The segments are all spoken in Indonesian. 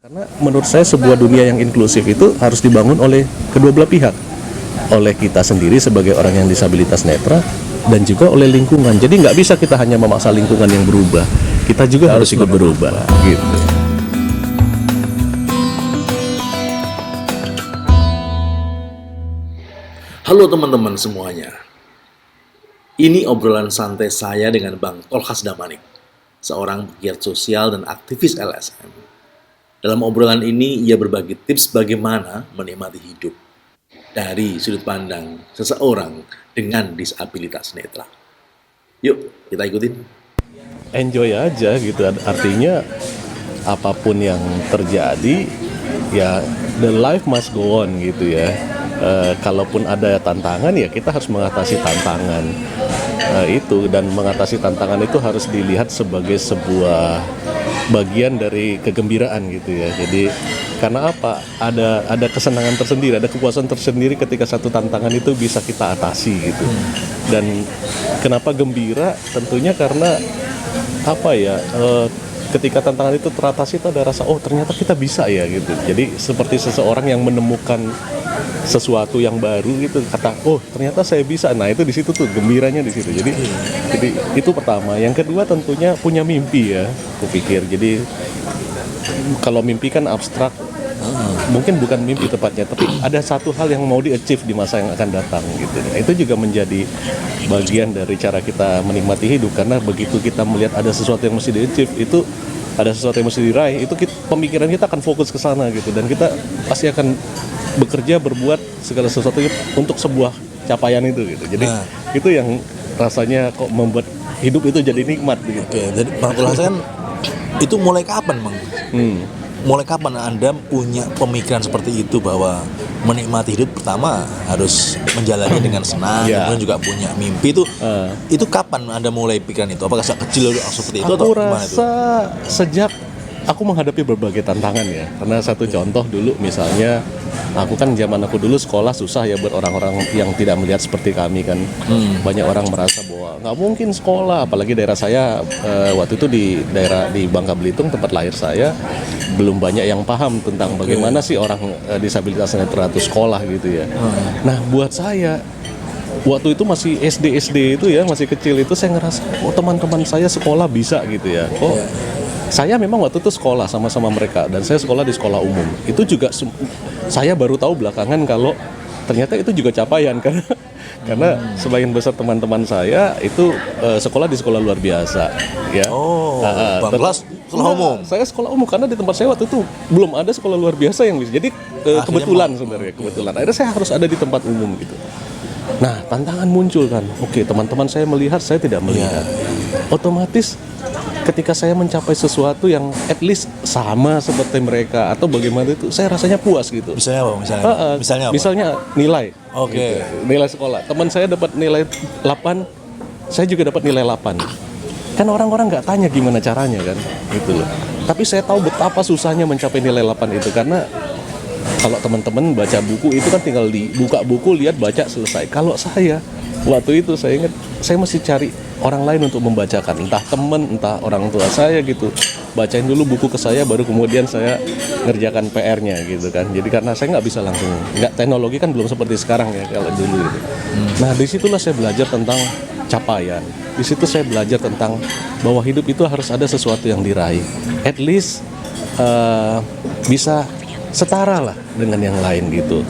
Karena menurut saya sebuah dunia yang inklusif itu harus dibangun oleh kedua belah pihak. Oleh kita sendiri sebagai orang yang disabilitas netra dan juga oleh lingkungan. Jadi nggak bisa kita hanya memaksa lingkungan yang berubah. Kita juga harus ikut berubah. Gitu. Halo teman-teman semuanya. Ini obrolan santai saya dengan Bang Tolhas Damanik, seorang pegiat sosial dan aktivis LSM. Dalam obrolan ini, ia berbagi tips bagaimana menikmati hidup dari sudut pandang seseorang dengan disabilitas netra. Yuk, kita ikutin. Enjoy aja gitu. Artinya apapun yang terjadi, ya the life must go on gitu ya. Kalaupun ada tantangan ya kita harus mengatasi tantangan itu, dan mengatasi tantangan itu harus dilihat sebagai sebuah bagian dari kegembiraan gitu ya. Jadi karena apa? Ada kesenangan tersendiri, ada kepuasan tersendiri ketika satu tantangan itu bisa kita atasi gitu. Dan kenapa gembira? Tentunya karena apa ya? Ketika tantangan itu teratasi itu ada rasa oh ternyata kita bisa ya gitu. Jadi seperti seseorang yang menemukan sesuatu yang baru gitu, kata oh ternyata saya bisa. Nah itu di situ tuh gembiranya di situ. Jadi itu pertama. Yang kedua tentunya punya mimpi ya, kupikir. Jadi kalau mimpi kan abstrak, mungkin bukan mimpi tepatnya, tapi ada satu hal yang mau di-achieve di masa yang akan datang gitu. Nah, itu juga menjadi bagian dari cara kita menikmati hidup, karena begitu kita melihat ada sesuatu yang mesti di-achieve, itu ada sesuatu yang mesti diraih, itu pemikiran kita akan fokus ke sana gitu, dan kita pasti akan bekerja, berbuat segala sesuatu untuk sebuah capaian itu gitu. Jadi itu yang rasanya kok membuat hidup itu jadi nikmat gitu. Oke, jadi Bang Tolhas kan itu mulai kapan Bang? Mulai kapan Anda punya pemikiran seperti itu bahwa menikmati hidup pertama harus menjalani dengan senang, kemudian juga punya mimpi itu kapan Anda mulai pikiran itu? Apakah sejak kecil seperti itu atau gimana itu? Aku rasa sejak aku menghadapi berbagai tantangan ya. Karena satu contoh dulu misalnya, aku kan zaman aku dulu sekolah susah ya buat orang-orang yang tidak melihat seperti kami kan. Banyak orang merasa bahwa nggak mungkin sekolah, apalagi daerah saya waktu itu di Bangka Belitung tempat lahir saya, belum banyak yang paham tentang bagaimana sih orang disabilitas netra itu sekolah gitu ya. Nah buat saya waktu itu masih SD itu ya, masih kecil itu saya ngerasa oh teman-teman saya sekolah bisa gitu ya. Oh saya memang waktu itu sekolah sama-sama mereka, dan saya sekolah di sekolah umum. Itu juga saya baru tahu belakangan kalau ternyata itu juga capaian karena sebagian besar teman-teman saya itu sekolah di sekolah luar biasa ya. Bang Tolhas sekolah umum. Saya sekolah umum karena di tempat saya waktu itu belum ada sekolah luar biasa yang bisa. Jadi kebetulan sebenarnya akhirnya saya harus ada di tempat umum gitu. Nah tantangan muncul kan. Oke, teman-teman saya melihat, saya tidak melihat. Otomatis ketika saya mencapai sesuatu yang at least sama seperti mereka atau bagaimana itu, saya rasanya puas gitu. Misalnya apa? Misalnya apa? Misalnya nilai. Oke. Gitu. Nilai sekolah. Teman saya dapat nilai 8, saya juga dapat nilai 8. Kan orang-orang nggak tanya gimana caranya kan, gitu loh. Tapi saya tahu betapa susahnya mencapai nilai 8 itu, karena kalau teman-teman baca buku itu kan tinggal dibuka buku, lihat, baca, selesai. Kalau saya waktu itu saya ingat saya mesti cari orang lain untuk membacakan, entah teman, entah orang tua saya gitu. Bacain dulu buku ke saya, baru kemudian saya ngerjakan PR-nya gitu kan. Jadi karena saya nggak bisa langsung, teknologi kan belum seperti sekarang ya kalau dulu gitu. Nah disitulah saya belajar tentang capaian. Di situ saya belajar tentang bahwa hidup itu harus ada sesuatu yang diraih. At least bisa setara lah dengan yang lain gitu.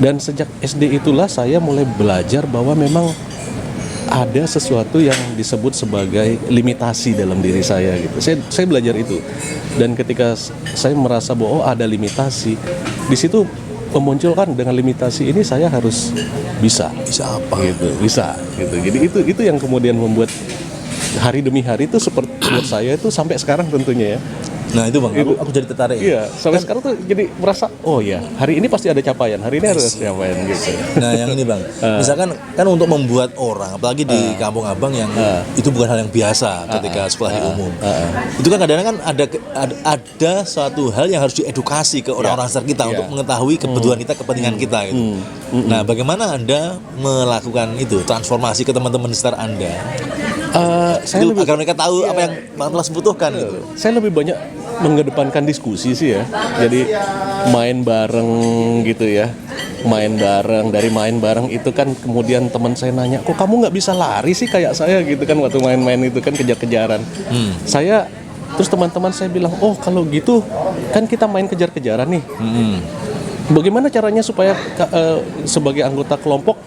Dan sejak SD itulah saya mulai belajar bahwa memang ada sesuatu yang disebut sebagai limitasi dalam diri saya gitu. Saya belajar itu. Dan ketika saya merasa bahwa ada limitasi, di situ memunculkan dengan limitasi ini saya harus bisa apa? Gitu, bisa gitu. Jadi itu yang kemudian membuat hari demi hari itu seperti buat saya itu sampai sekarang tentunya ya. Nah itu Bang, aku jadi tertarik. Iya, sampai sekarang tuh jadi merasa, oh ya, hari ini pasti ada capaian, hari ini harus ada capaian gitu. Nah yang ini Bang, misalkan kan untuk membuat orang, apalagi di kampung abang yang itu bukan hal yang biasa ketika sekolah di umum. Itu kan kadang-kadang kan ada suatu hal yang harus diedukasi ke orang-orang sekitar kita untuk mengetahui kebutuhan kita, kepentingan kita gitu. Nah bagaimana Anda melakukan itu, transformasi ke teman-teman di sekitar Anda? Agar mereka tahu apa yang Bang Tolhas butuhkan gitu. Saya lebih banyak mengedepankan diskusi sih ya. Jadi main bareng gitu ya. Dari main bareng itu kan kemudian teman saya nanya, kok kamu nggak bisa lari sih kayak saya gitu kan waktu main-main itu kan kejar-kejaran. Terus teman-teman saya bilang, oh kalau gitu kan kita main kejar-kejaran nih. Bagaimana caranya supaya sebagai anggota kelompok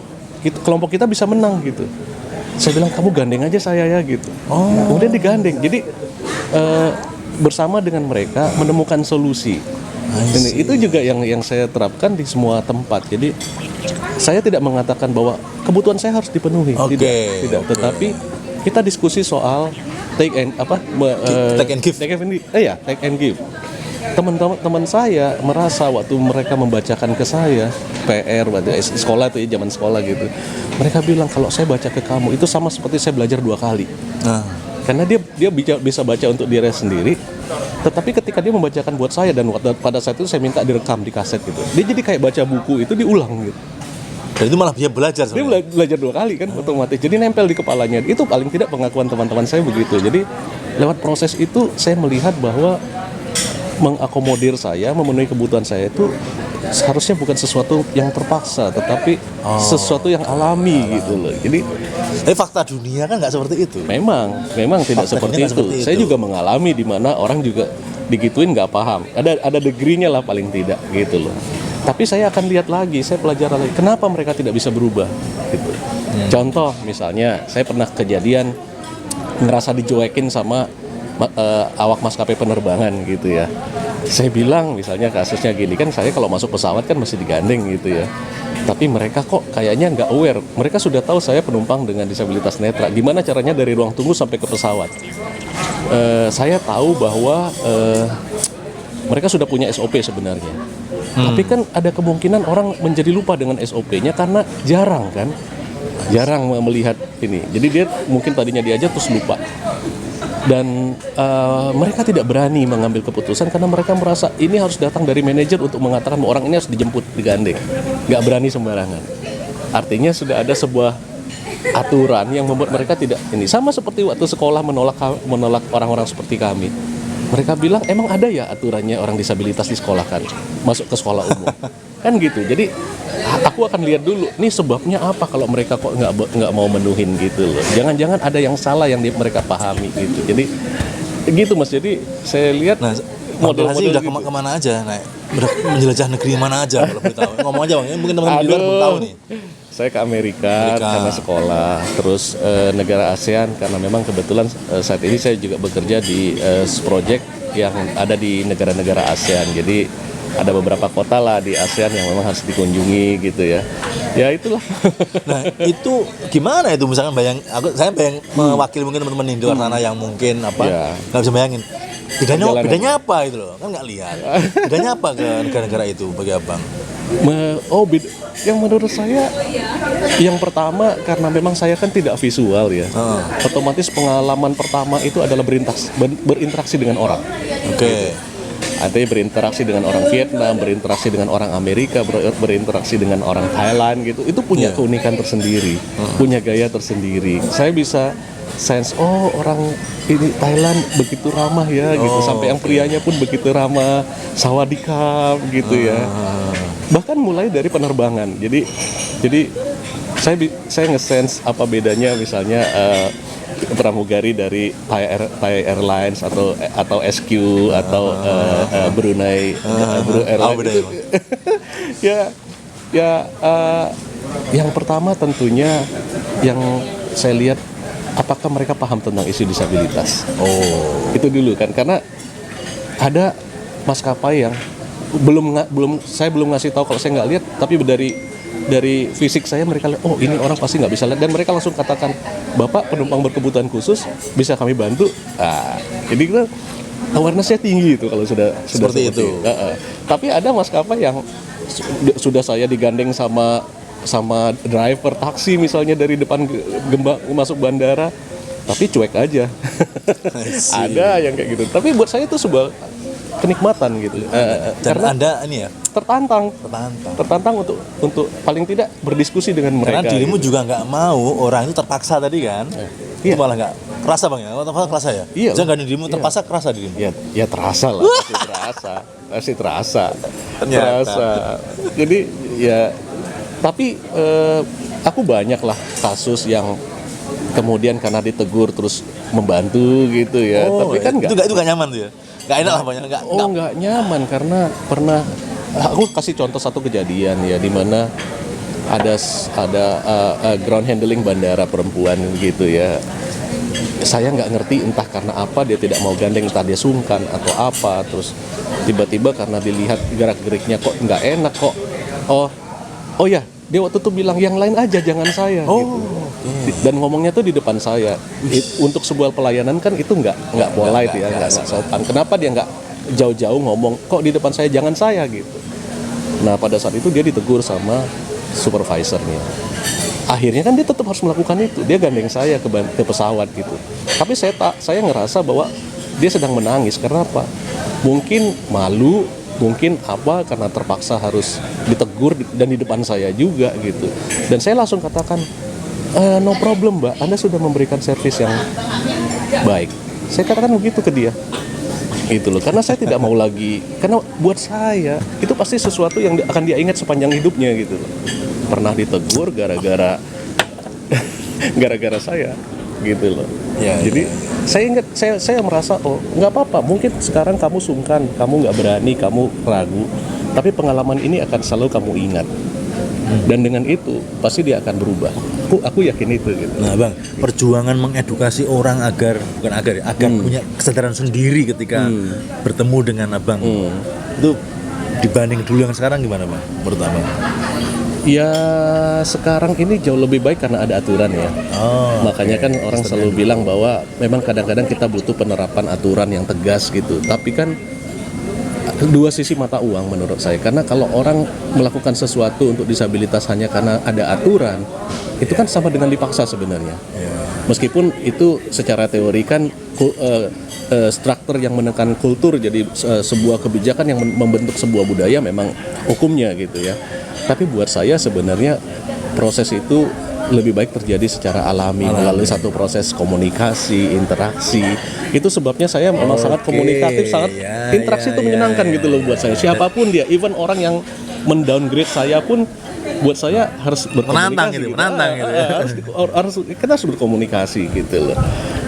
kita bisa menang gitu. Saya bilang kamu gandeng aja saya ya gitu. Kemudian digandeng. Jadi bersama dengan mereka menemukan solusi. Itu juga yang saya terapkan di semua tempat. Jadi saya tidak mengatakan bahwa kebutuhan saya harus dipenuhi, tidak. Tetapi kita diskusi soal take and give. Take and give. Teman-teman saya merasa waktu mereka membacakan ke saya PR waktu sekolah itu ya, zaman sekolah gitu. Mereka bilang kalau saya baca ke kamu itu sama seperti saya belajar 2 kali. Karena dia bisa baca untuk diri sendiri, tetapi ketika dia membacakan buat saya dan pada saat itu saya minta direkam di kaset gitu. Dia jadi kayak baca buku itu diulang gitu. Dan itu malah dia belajar sebenarnya. Dia belajar 2 kali kan otomatis. Jadi nempel di kepalanya. Itu paling tidak pengakuan teman-teman saya begitu. Jadi lewat proses itu saya melihat bahwa mengakomodir saya, memenuhi kebutuhan saya itu seharusnya bukan sesuatu yang terpaksa, tetapi sesuatu yang alami gitu loh. Jadi fakta dunia kan nggak seperti itu. Memang tidak seperti itu. Saya juga mengalami di mana orang juga digituin nggak paham. Ada degree-nya lah paling tidak gitu loh. Tapi saya akan lihat lagi, saya pelajari lagi. Kenapa mereka tidak bisa berubah? Gitu. Contoh misalnya, saya pernah kejadian ngerasa dicuekin sama awak maskapai penerbangan gitu ya. Saya bilang misalnya kasusnya gini kan, saya kalau masuk pesawat kan masih digandeng gitu ya. Tapi mereka kok kayaknya nggak aware. Mereka sudah tahu saya penumpang dengan disabilitas netra. Gimana caranya dari ruang tunggu sampai ke pesawat? Saya tahu bahwa mereka sudah punya SOP sebenarnya. Tapi kan ada kemungkinan orang menjadi lupa dengan SOP-nya karena jarang melihat ini. Jadi dia mungkin tadinya diajar terus lupa. Dan mereka tidak berani mengambil keputusan karena mereka merasa ini harus datang dari manajer untuk mengatakan bahwa orang ini harus dijemput, digandeng. Nggak berani sembarangan. Artinya sudah ada sebuah aturan yang membuat mereka tidak ini. Sama seperti waktu sekolah menolak orang-orang seperti kami. Mereka bilang emang ada ya aturannya orang disabilitas disekolahkan masuk ke sekolah umum. Kan gitu. Jadi aku akan lihat dulu nih sebabnya apa kalau mereka kok nggak mau menuhin gitu loh. Jangan-jangan ada yang salah yang mereka pahami gitu. Jadi gitu Mas. Jadi saya lihat model-model udah gitu. kemana aja, udah menjelajah negeri mana aja kalau boleh tahu. Ngomong aja Bang, mungkin teman-teman di luar belum tahu nih. Saya ke Amerika karena sekolah, terus negara ASEAN karena memang kebetulan saat ini saya juga bekerja di project yang ada di negara-negara ASEAN. Jadi ada beberapa kota lah di ASEAN yang memang harus dikunjungi gitu ya. Ya itulah. Nah itu gimana itu misalkan saya mewakili mungkin teman-teman di luar sana yang mungkin nggak bisa bayangin. Bedanya apa itu loh, kan nggak lihat. Bedanya apa ke negara-negara itu bagi abang? Yang menurut saya yang pertama karena memang saya kan tidak visual ya, otomatis pengalaman pertama itu adalah berinteraksi dengan orang. Artinya berinteraksi dengan orang Vietnam, berinteraksi dengan orang Amerika, berinteraksi dengan orang Thailand gitu. Itu punya keunikan tersendiri, punya gaya tersendiri. Saya bisa sense orang ini Thailand begitu ramah ya gitu, sampai yang prianya pun begitu ramah, sawadikap gitu ya. Bahkan mulai dari penerbangan. Jadi saya nge-sense apa bedanya misalnya pramugari dari Thai Airlines atau SQ atau Brunei Airlines. Yang pertama tentunya yang saya lihat apakah mereka paham tentang isu disabilitas. Itu dulu kan, karena ada maskapai yang saya belum ngasih tahu kalau saya nggak lihat, tapi dari fisik saya mereka lihat, ini orang pasti nggak bisa lihat, dan mereka langsung katakan, Bapak penumpang berkebutuhan khusus, bisa kami bantu. Jadi kita awareness-nya tinggi itu kalau sudah seperti itu. Tapi ada maskapai yang sudah saya digandeng sama driver taksi misalnya dari depan masuk bandara, tapi cuek aja. Ada yang kayak gitu. Tapi buat saya itu kenikmatan gitu. Dan Karena Anda ini ya tertantang tertantang. untuk paling tidak berdiskusi dengan mereka. Karena dirimu gitu. juga nggak mau orang itu terpaksa tadi kan. Iya. Itu malah nggak kerasa bang ya, kerasa ya. Iya. Jangan dirimu terpaksa kerasa dirimu. Ya terasa lah, pasti terasa. Ternyata. Terasa. Jadi ya, tapi aku banyak lah kasus yang kemudian karena ditegur terus membantu gitu ya. Tapi kan itu nggak nyaman tuh ya. Nggak enak lah banyak. Nggak nyaman karena pernah aku kasih contoh satu kejadian ya, di mana ada ground handling bandara perempuan gitu ya. Saya nggak ngerti entah karena apa dia tidak mau gandeng, entah dia sungkan atau apa, terus tiba-tiba karena dilihat gerak-geriknya kok nggak enak kok, oh ya dia waktu itu bilang yang lain aja jangan saya gitu. Dan ngomongnya tuh di depan saya. Untuk sebuah pelayanan kan itu nggak polite ya, nggak sopan. Kenapa dia nggak jauh-jauh ngomong kok di depan saya jangan saya gitu. Nah pada saat itu dia ditegur sama supervisornya. Akhirnya kan dia tetap harus melakukan itu. Dia gandeng saya ke pesawat gitu. Tapi saya ngerasa bahwa dia sedang menangis. Karena apa? Mungkin malu, mungkin apa, karena terpaksa harus ditegur dan di depan saya juga gitu. Dan saya langsung katakan, no problem mbak, Anda sudah memberikan servis yang baik. Saya katakan begitu ke dia. Gitu loh, karena saya tidak mau lagi, karena buat saya itu pasti sesuatu yang akan dia ingat sepanjang hidupnya gitu loh. Pernah ditegur gara-gara saya gitu loh. Jadi saya ingat, saya merasa nggak apa-apa, mungkin sekarang kamu sungkan, kamu nggak berani, kamu ragu, tapi pengalaman ini akan selalu kamu ingat. Dan dengan itu pasti dia akan berubah. Aku yakin itu gitu. Nah bang, perjuangan mengedukasi orang agar punya kesadaran sendiri ketika bertemu dengan abang itu dibanding dulu yang sekarang gimana bang? Menurut abang? Ya sekarang ini jauh lebih baik karena ada aturan ya. Makanya kan orang selalu bilang bahwa memang kadang-kadang kita butuh penerapan aturan yang tegas gitu. Tapi kan dua sisi mata uang menurut saya. Karena kalau orang melakukan sesuatu untuk disabilitas hanya karena ada aturan, itu kan sama dengan dipaksa sebenarnya. Meskipun itu secara teori kan struktur yang menekan kultur, jadi sebuah kebijakan yang membentuk sebuah budaya memang hukumnya gitu ya. Tapi buat saya sebenarnya proses itu lebih baik terjadi secara alami melalui satu proses komunikasi, interaksi. Itu sebabnya saya memang sangat komunikatif, sangat interaksi itu menyenangkan gitu loh buat saya. Siapapun dia, even orang yang mendowngrade saya pun buat saya harus berkomunikasi. Menantang gitu. Kita harus berkomunikasi gitu loh.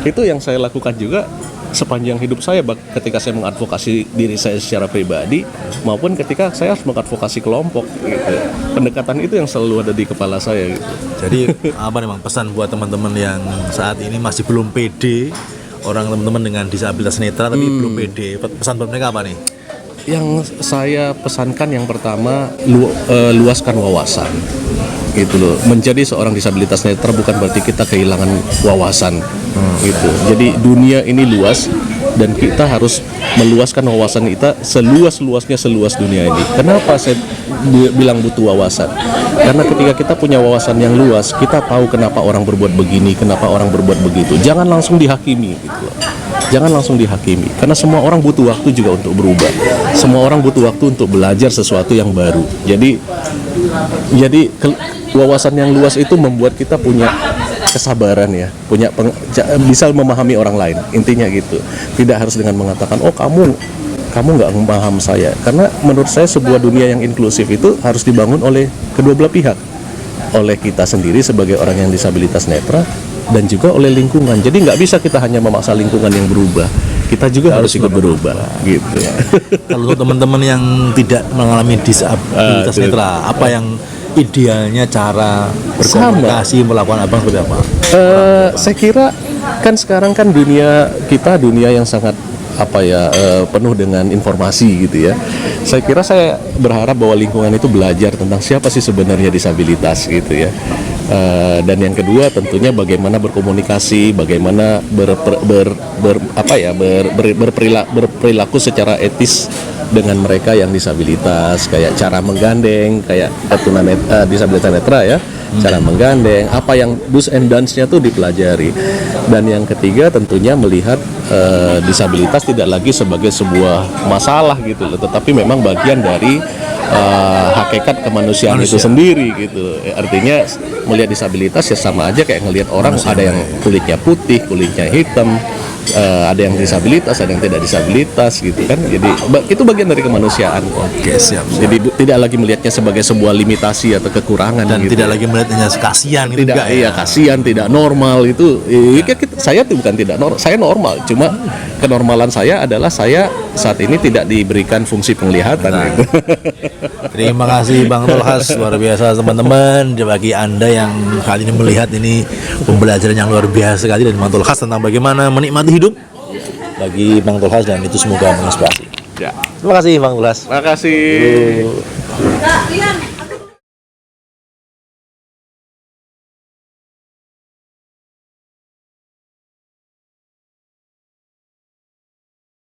Itu yang saya lakukan juga sepanjang hidup saya, ketika saya mengadvokasi diri saya secara pribadi maupun ketika saya harus mengadvokasi kelompok gitu. Pendekatan itu yang selalu ada di kepala saya gitu. Jadi apa nih bang, pesan buat teman-teman yang saat ini masih belum pede, orang teman-teman dengan disabilitas netra tapi belum pede, pesan buat mereka apa nih? Yang saya pesankan yang pertama, luaskan wawasan gitu loh. Menjadi seorang disabilitas netra bukan berarti kita kehilangan wawasan gitu. Jadi dunia ini luas dan kita harus meluaskan wawasan kita seluas-luasnya, seluas dunia ini. Kenapa saya bilang butuh wawasan? Karena ketika kita punya wawasan yang luas, kita tahu kenapa orang berbuat begini, kenapa orang berbuat begitu. Jangan langsung dihakimi gitu loh. Jangan langsung dihakimi, karena semua orang butuh waktu juga untuk berubah. Semua orang butuh waktu untuk belajar sesuatu yang baru. Jadi wawasan yang luas itu membuat kita punya kesabaran ya, bisa memahami orang lain. Intinya gitu. Tidak harus dengan mengatakan, kamu nggak memaham saya. Karena menurut saya sebuah dunia yang inklusif itu harus dibangun oleh kedua belah pihak. Oleh kita sendiri sebagai orang yang disabilitas netra, dan juga oleh lingkungan. Jadi nggak bisa kita hanya memaksa lingkungan yang berubah. Kita juga harus ikut berubah gitu. Kalau untuk teman-teman yang tidak mengalami disabilitas netra, apa yang idealnya cara berkomunikasi melakukan abang seperti apa? Saya kira kan sekarang kan dunia kita dunia yang sangat penuh dengan informasi gitu ya. Saya kira saya berharap bahwa lingkungan itu belajar tentang siapa sih sebenarnya disabilitas gitu ya. Dan yang kedua tentunya bagaimana berkomunikasi, bagaimana berperilaku secara etis dengan mereka yang disabilitas, kayak cara menggandeng, kayak disabilitas netra ya, cara menggandeng, apa yang do's and don'ts-nya tuh dipelajari. Dan yang ketiga tentunya melihat disabilitas tidak lagi sebagai sebuah masalah gitu loh, tetapi memang bagian dari hakikat kemanusiaan itu sendiri gitu. Artinya melihat disabilitas ya sama aja kayak ngelihat orang ada yang kulitnya putih, kulitnya hitam, ada yang disabilitas, ada yang tidak disabilitas gitu kan. Jadi itu bagian dari kemanusiaan. Oke, siap. Jadi tidak lagi melihatnya sebagai sebuah limitasi atau kekurangan Dan gitu. tidak lagi melihatnya kasihan gitu, Tidak, enggak iya, ya? kasihan, tidak normal itu. Saya tuh bukan tidak normal, saya normal. Cuma kenormalan saya adalah saya saat ini tidak diberikan fungsi penglihatan gitu. Terima kasih Bang Tolhas, luar biasa teman-teman. Bagi Anda yang kali ini melihat ini pembelajaran yang luar biasa sekali dari Bang Tolhas tentang bagaimana menikmati hidup bagi Bang Tolhas, dan itu semoga menginspirasi. Ya. Terima kasih Bang Tolhas. Terima kasih.